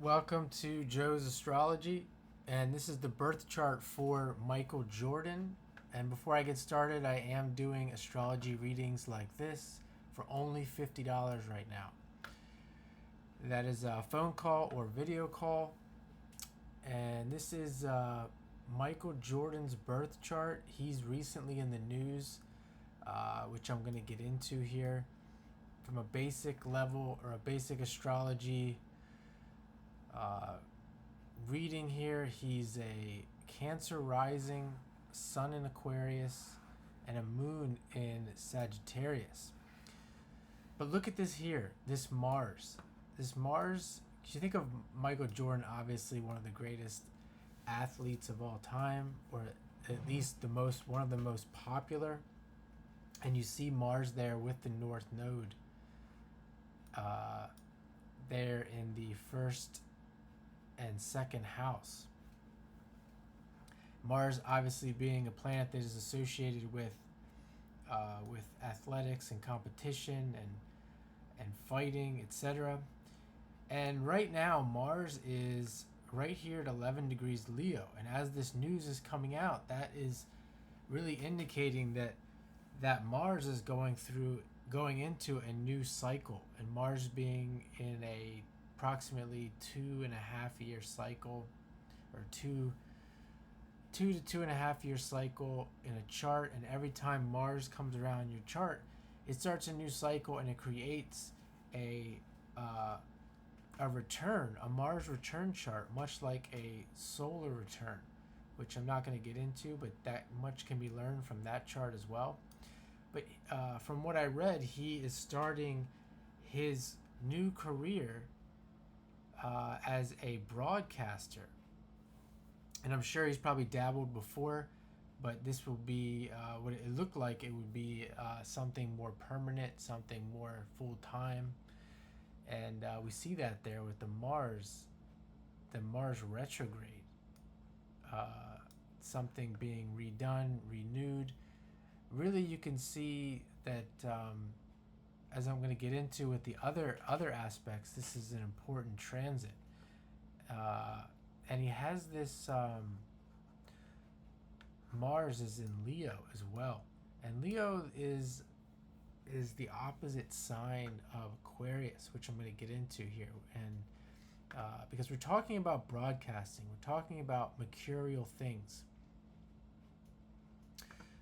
Welcome to Joe's Astrology, and this is the birth chart for Michael Jordan. And before I get started, I am doing astrology readings like this for only $50 right now. That is a phone call or video call, and this is Michael Jordan's birth chart. He's recently in the news, which I'm going to get into here from a basic level or a basic astrology reading here. He's a Cancer rising, Sun in Aquarius, and a Moon in Sagittarius. But look at this here, this Mars. You think of Michael Jordan, obviously one of the greatest athletes of all time, or at least one of the most popular. And you see Mars there with the North Node there in the first and second house. Mars obviously being a planet that is associated with athletics and competition and fighting, etc. And right now Mars is right here at 11 degrees Leo, and as this news is coming out, that is really indicating that Mars is going into a new cycle, and Mars being in a approximately 2.5 year cycle, or two to 2.5 year cycle in a chart. And every time Mars comes around your chart, it starts a new cycle, and it creates a Mars return chart, much like a solar return, which I'm not going to get into, but that much can be learned from that chart as well. But from what I read, he is starting his new career as a broadcaster. And I'm sure he's probably dabbled before, but this will be what it looked like. It would be something more permanent, something more full-time. And we see that there with the Mars retrograde. Something being redone, renewed. Really, you can see that, as I'm going to get into with the other aspects, this is an important transit. And he has this, Mars is in Leo as well. And Leo is the opposite sign of Aquarius, which I'm going to get into here. And because we're talking about broadcasting, we're talking about mercurial things.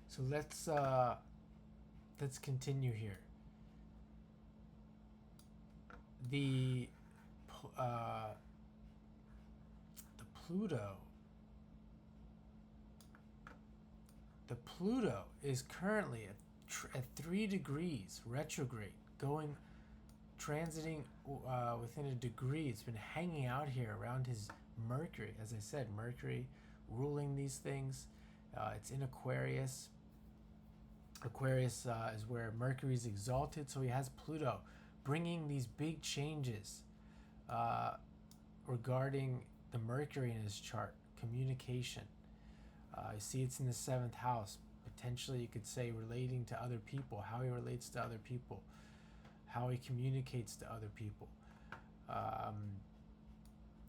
So let's continue here. The Pluto is currently at 3 degrees retrograde, transiting within a degree. It's been hanging out here around his Mercury. As I said, Mercury ruling these things. It's in Aquarius. Aquarius is where Mercury is exalted, so he has Pluto bringing these big changes regarding the Mercury in his chart, communication. You see it's in the 7th house. Potentially you could say relating to other people, how he relates to other people, how he communicates to other people.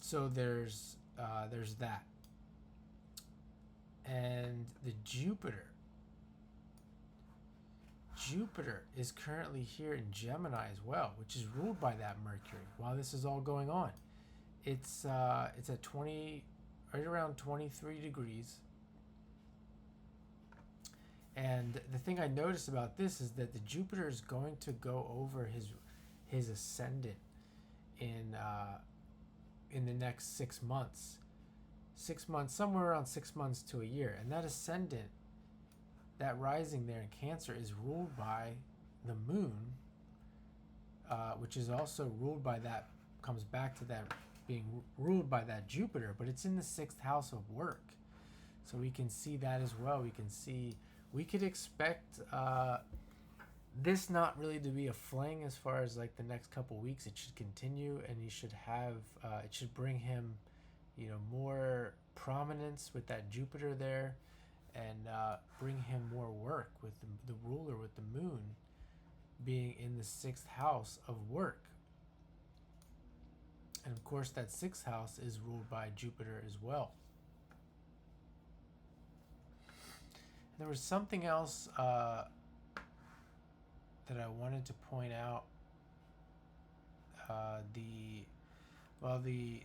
So there's that. And the Jupiter is currently here in Gemini as well, which is ruled by that Mercury. While this is all going on, it's at right around 23 degrees. And the thing I noticed about this is that the Jupiter is going to go over his ascendant in the next 6 months. 6 months, somewhere around 6 months to a year. And that ascendant, that rising there in Cancer, is ruled by the Moon, which is also ruled by that, comes back to that being ruled by that Jupiter, but it's in the 6th house of work. So we can see that as well. We could expect this not really to be a fling as far as like the next couple weeks. It should continue, and he should have, it should bring him, more prominence with that Jupiter there, and bring him more work with the ruler, with the Moon being in the 6th house of work. And of course, that sixth house is ruled by Jupiter as well. There was something else that I wanted to point out. The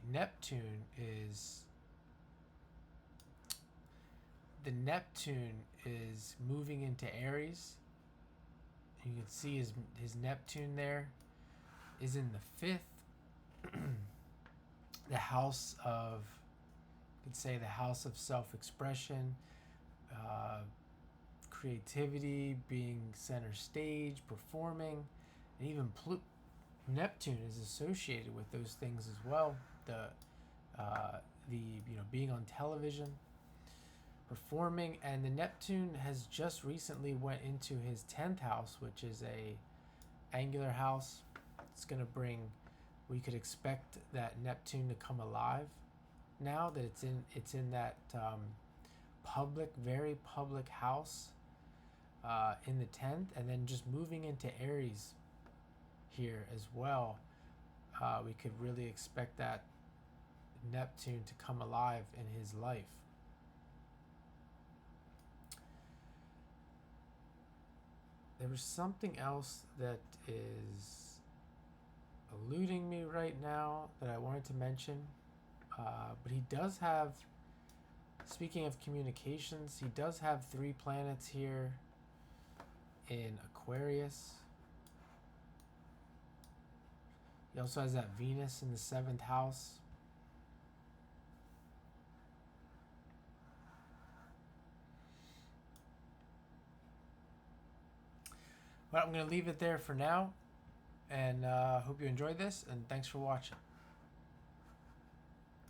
Neptune is moving into Aries. You can see his Neptune there is in the fifth, the house of, you could say, the house of self-expression, creativity, being center stage, performing, and even Neptune is associated with those things as well. The being on television, performing, and the Neptune has just recently went into his 10th house, which is a angular house. It's going to bring, we could expect that Neptune to come alive now that it's in that very public house in the 10th, and then just moving into Aries here as well. We could really expect that Neptune to come alive in his life. There was something else that is eluding me right now that I wanted to mention, but he does have, speaking of communications, he does have 3 planets here in Aquarius. He also has that Venus in the 7th house. But I'm going to leave it there for now, and hope you enjoyed this, and thanks for watching.